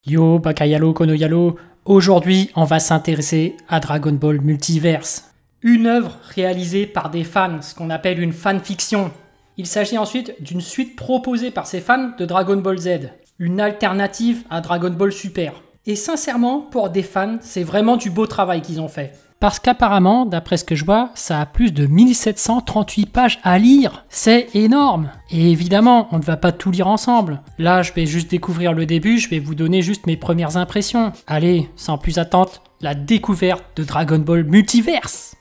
Yo, Bakayalo, Konoyalo, aujourd'hui on va s'intéresser à Dragon Ball Multiverse. Une œuvre réalisée par des fans, ce qu'on appelle une fanfiction. Il s'agit ensuite d'une suite proposée par ces fans de Dragon Ball Z, une alternative à Dragon Ball Super. Et sincèrement, pour des fans, c'est vraiment du beau travail qu'ils ont fait. Parce qu'apparemment, d'après ce que je vois, ça a plus de 1738 pages à lire. C'est énorme. Et évidemment, on ne va pas tout lire ensemble. Là, je vais juste découvrir le début, je vais vous donner juste mes premières impressions. Allez, sans plus attendre, la découverte de Dragon Ball Multiverse.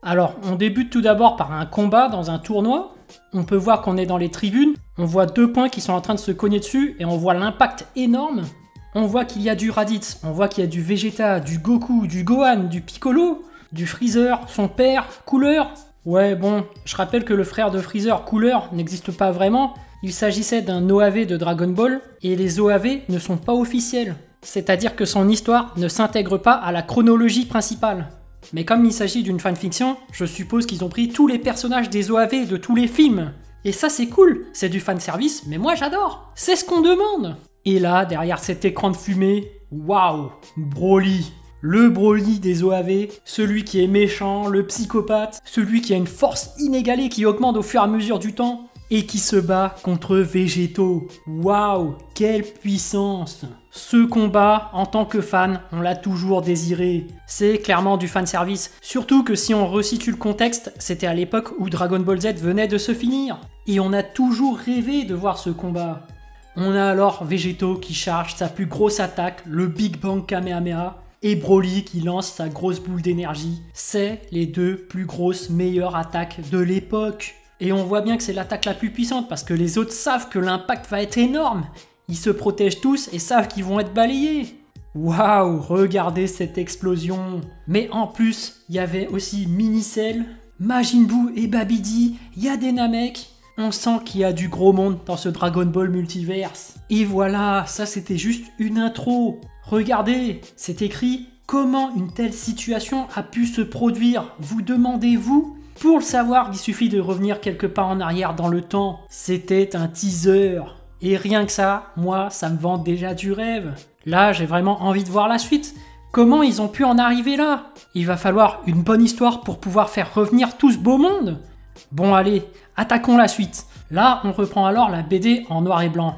Alors, on débute tout d'abord par un combat dans un tournoi. On peut voir qu'on est dans les tribunes. On voit deux points qui sont en train de se cogner dessus et on voit l'impact énorme. On voit qu'il y a du Raditz, on voit qu'il y a du Vegeta, du Goku, du Gohan, du Piccolo, du Freezer, son père, Cooler. Ouais bon, je rappelle que le frère de Freezer, Cooler, n'existe pas vraiment. Il s'agissait d'un OAV de Dragon Ball, et les OAV ne sont pas officiels. C'est-à-dire que son histoire ne s'intègre pas à la chronologie principale. Mais comme il s'agit d'une fanfiction, je suppose qu'ils ont pris tous les personnages des OAV de tous les films. Et ça c'est cool, c'est du fanservice, mais moi j'adore. C'est ce qu'on demande. Et là, derrière cet écran de fumée, waouh, Broly. Le Broly des OAV, celui qui est méchant, le psychopathe, celui qui a une force inégalée qui augmente au fur et à mesure du temps, et qui se bat contre Végéto. Waouh, quelle puissance! Ce combat, en tant que fan, on l'a toujours désiré. C'est clairement du fanservice, surtout que si on resitue le contexte, c'était à l'époque où Dragon Ball Z venait de se finir. Et on a toujours rêvé de voir ce combat. On a alors Végéto qui charge sa plus grosse attaque, le Big Bang Kamehameha, et Broly qui lance sa grosse boule d'énergie. C'est les deux plus grosses, meilleures attaques de l'époque. Et on voit bien que c'est l'attaque la plus puissante parce que les autres savent que l'impact va être énorme. Ils se protègent tous et savent qu'ils vont être balayés. Waouh, regardez cette explosion. Mais en plus, il y avait aussi Mini-Cell, Majin Buu et Babidi, il y a des Namek. On sent qu'il y a du gros monde dans ce Dragon Ball Multiverse. Et voilà, ça c'était juste une intro. Regardez, c'est écrit « Comment une telle situation a pu se produire ?» Vous demandez-vous? Pour le savoir, il suffit de revenir quelque part en arrière dans le temps. C'était un teaser. Et rien que ça, moi, ça me vend déjà du rêve. Là, j'ai vraiment envie de voir la suite. Comment ils ont pu en arriver là? Il va falloir une bonne histoire pour pouvoir faire revenir tout ce beau monde. Bon allez, attaquons la suite. Là, on reprend alors la BD en noir et blanc.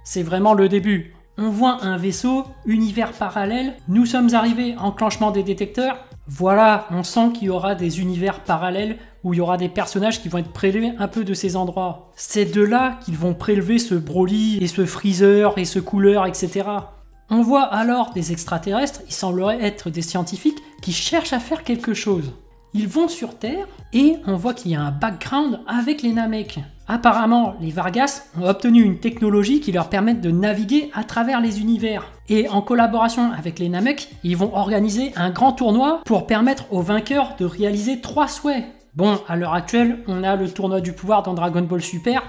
C'est vraiment le début. On voit un vaisseau, univers parallèle. Nous sommes arrivés, enclenchement des détecteurs. Voilà, on sent qu'il y aura des univers parallèles où il y aura des personnages qui vont être prélevés un peu de ces endroits. C'est de là qu'ils vont prélever ce Broly et ce Freezer et ce Cooler, etc. On voit alors des extraterrestres, ils sembleraient être des scientifiques qui cherchent à faire quelque chose. Ils vont sur Terre et on voit qu'il y a un background avec les Namek. Apparemment, les Vargas ont obtenu une technologie qui leur permet de naviguer à travers les univers. Et en collaboration avec les Namek, ils vont organiser un grand tournoi pour permettre aux vainqueurs de réaliser 3 souhaits. Bon, à l'heure actuelle, on a le tournoi du pouvoir dans Dragon Ball Super.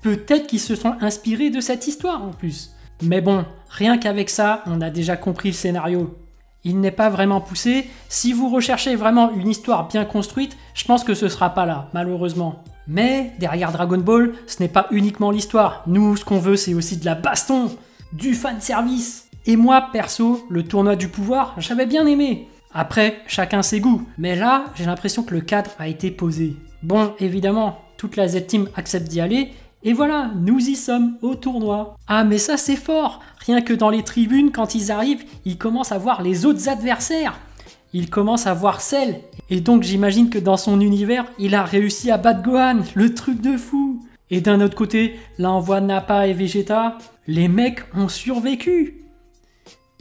Peut-être qu'ils se sont inspirés de cette histoire en plus. Mais bon, rien qu'avec ça, on a déjà compris le scénario. Il n'est pas vraiment poussé. Si vous recherchez vraiment une histoire bien construite, je pense que ce sera pas là, malheureusement. Mais derrière Dragon Ball, ce n'est pas uniquement l'histoire. Nous, ce qu'on veut, c'est aussi de la baston, du fanservice. Et moi, perso, le tournoi du pouvoir, j'avais bien aimé. Après, chacun ses goûts. Mais là, j'ai l'impression que le cadre a été posé. Bon, évidemment, toute la Z-Team accepte d'y aller. Et voilà, nous y sommes, au tournoi. Ah mais ça c'est fort. Rien que dans les tribunes, quand ils arrivent, ils commencent à voir les autres adversaires. Ils commencent à voir Cell. Et donc j'imagine que dans son univers, il a réussi à battre Gohan, le truc de fou. Et d'un autre côté, là on voit Nappa et Vegeta. Les mecs ont survécu.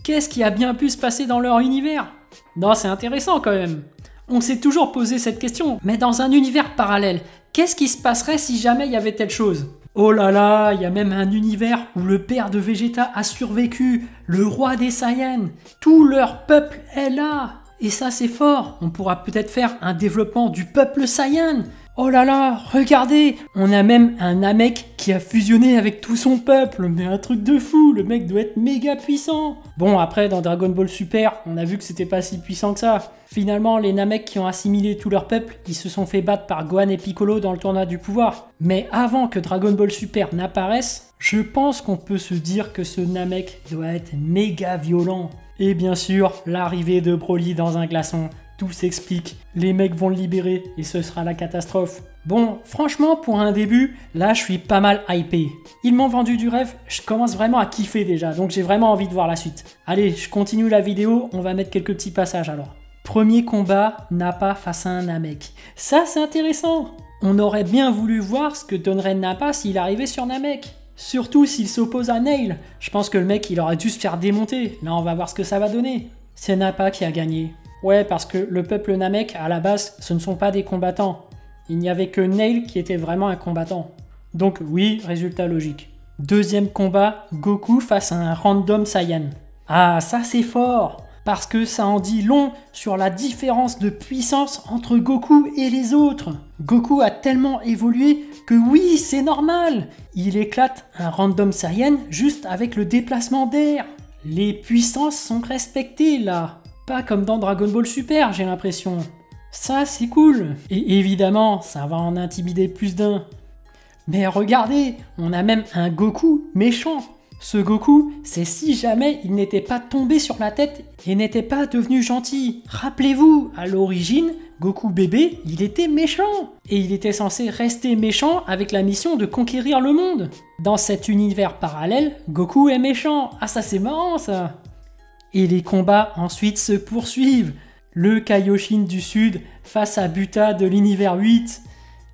Qu'est-ce qui a bien pu se passer dans leur univers? Non, c'est intéressant quand même. On s'est toujours posé cette question, mais dans un univers parallèle, qu'est-ce qui se passerait si jamais il y avait telle chose? Oh là là, il y a même un univers où le père de Vegeta a survécu, le roi des Saiyans. Tout leur peuple est là. Et ça c'est fort, on pourra peut-être faire un développement du peuple Saiyan. Oh là là, regardez, on a même un Namek qui a fusionné avec tout son peuple, mais un truc de fou, le mec doit être méga puissant. Bon après dans Dragon Ball Super, on a vu que c'était pas si puissant que ça. Finalement les Namek qui ont assimilé tout leur peuple, ils se sont fait battre par Gohan et Piccolo dans le tournoi du pouvoir. Mais avant que Dragon Ball Super n'apparaisse, Je pense qu'on peut se dire que ce Namek doit être méga violent. Et bien sûr, l'arrivée de Broly dans un glaçon, tout s'explique. Les mecs vont le libérer et ce sera la catastrophe. Bon, franchement, pour un début, là, je suis pas mal hypé. Ils m'ont vendu du rêve, je commence vraiment à kiffer déjà, donc j'ai vraiment envie de voir la suite. Allez, je continue la vidéo, on va mettre quelques petits passages alors. Premier combat, Nappa face à un Namek. Ça, c'est intéressant. On aurait bien voulu voir ce que donnerait Nappa s'il arrivait sur Namek. Surtout s'il s'oppose à Nail. Je pense que le mec, il aurait dû se faire démonter. Là, on va voir ce que ça va donner. C'est Nappa qui a gagné. Ouais, parce que le peuple Namek, à la base, ce ne sont pas des combattants. Il n'y avait que Nail qui était vraiment un combattant. Donc oui, résultat logique. Deuxième combat, Goku face à un random Saiyan. Ah, ça c'est fort, parce que ça en dit long sur la différence de puissance entre Goku et les autres. Goku a tellement évolué que oui, c'est normal. Il éclate un random Saiyan juste avec le déplacement d'air. Les puissances sont respectées là. Pas comme dans Dragon Ball Super, j'ai l'impression. Ça, c'est cool. Et évidemment, ça va en intimider plus d'un. Mais regardez, on a même un Goku méchant. Ce Goku, c'est si jamais il n'était pas tombé sur la tête et n'était pas devenu gentil. Rappelez-vous, à l'origine, Goku bébé, il était méchant. Et il était censé rester méchant avec la mission de conquérir le monde. Dans cet univers parallèle, Goku est méchant. Ah, ça c'est marrant ça. Et les combats ensuite se poursuivent. Le Kaioshin du Sud face à Buta de l'univers 8.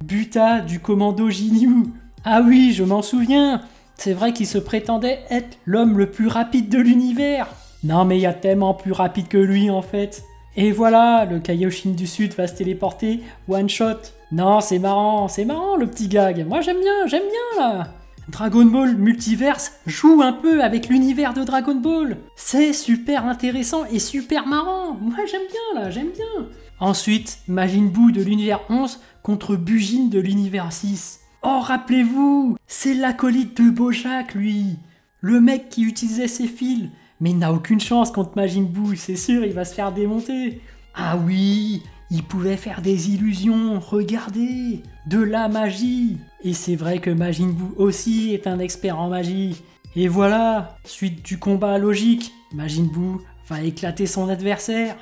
Buta du commando Ginyu. Ah oui, je m'en souviens. C'est vrai qu'il se prétendait être l'homme le plus rapide de l'univers. Non mais il y a tellement plus rapide que lui en fait. Et voilà, le Kaioshin du Sud va se téléporter, one shot. Non, c'est marrant le petit gag. Moi j'aime bien là. Dragon Ball Multiverse joue un peu avec l'univers de Dragon Ball. C'est super intéressant et super marrant. Moi j'aime bien. Ensuite, Majin Buu de l'univers 11 contre Bujin de l'univers 6. Oh, rappelez-vous, c'est l'acolyte de Bojack, lui. Le mec qui utilisait ses fils. Mais il n'a aucune chance contre Majin Buu, c'est sûr, il va se faire démonter. Ah oui, il pouvait faire des illusions, regardez, de la magie. Et c'est vrai que Majin Buu aussi est un expert en magie. Et voilà, suite du combat logique, Majin Buu va éclater son adversaire.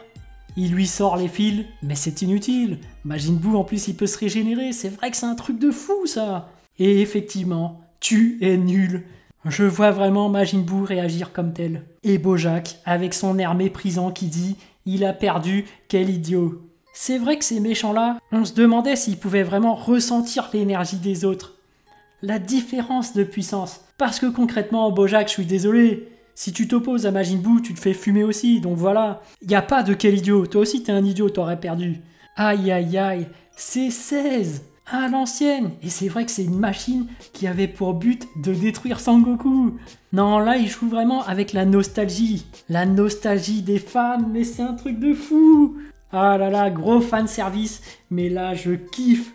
Il lui sort les fils, mais c'est inutile. Majin Buu en plus il peut se régénérer, c'est vrai que c'est un truc de fou ça. Et effectivement, tu es nul. Je vois vraiment Majin Buu réagir comme tel. Et Bojack avec son air méprisant qui dit « Il a perdu, quel idiot ». C'est vrai que ces méchants-là, on se demandait s'ils pouvaient vraiment ressentir l'énergie des autres. La différence de puissance. Parce que concrètement, Bojack, je suis désolé, si tu t'opposes à Majin Buu, tu te fais fumer aussi, donc voilà. Y a pas de quel idiot, toi aussi t'es un idiot, t'aurais perdu. Aïe aïe aïe, c'est 16 à l'ancienne. Et c'est vrai que c'est une machine qui avait pour but de détruire Sangoku. Non, là il joue vraiment avec la nostalgie. La nostalgie des fans, mais c'est un truc de fou. Ah là là, gros fan service, mais là je kiffe.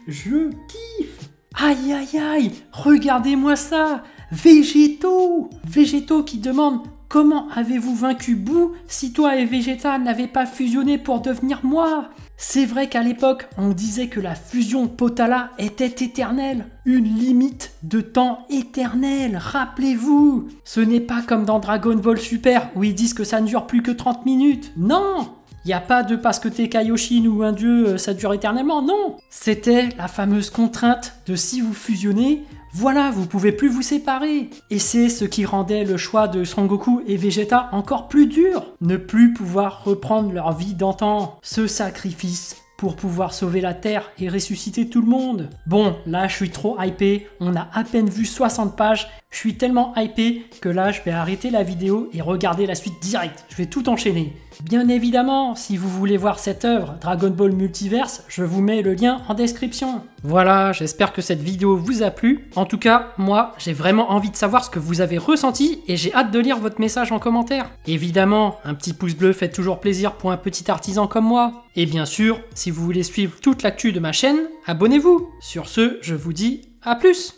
Aïe aïe aïe, regardez-moi ça, Végéto qui demande « Comment avez-vous vaincu Buu si toi et Vegeta n'avaient pas fusionné pour devenir moi ?» C'est vrai qu'à l'époque, on disait que la fusion Potala était éternelle, une limite de temps éternelle, rappelez-vous. Ce n'est pas comme dans Dragon Ball Super où ils disent que ça ne dure plus que 30 minutes, non. Il n'y a pas de parce que t'es Kaioshin ou un dieu, ça dure éternellement, non. C'était la fameuse contrainte de si vous fusionnez, voilà, vous pouvez plus vous séparer. Et c'est ce qui rendait le choix de Son Goku et Vegeta encore plus dur. Ne plus pouvoir reprendre leur vie d'antan. Ce sacrifice pour pouvoir sauver la Terre et ressusciter tout le monde. Bon, là je suis trop hypé, on a à peine vu 60 pages, je suis tellement hypé que là je vais arrêter la vidéo et regarder la suite direct, je vais tout enchaîner. Bien évidemment, si vous voulez voir cette œuvre Dragon Ball Multiverse, je vous mets le lien en description. Voilà, j'espère que cette vidéo vous a plu. En tout cas, moi, j'ai vraiment envie de savoir ce que vous avez ressenti et j'ai hâte de lire votre message en commentaire. Évidemment, un petit pouce bleu fait toujours plaisir pour un petit artisan comme moi. Et bien sûr, si vous voulez suivre toute l'actu de ma chaîne, abonnez-vous. Sur ce, je vous dis à plus.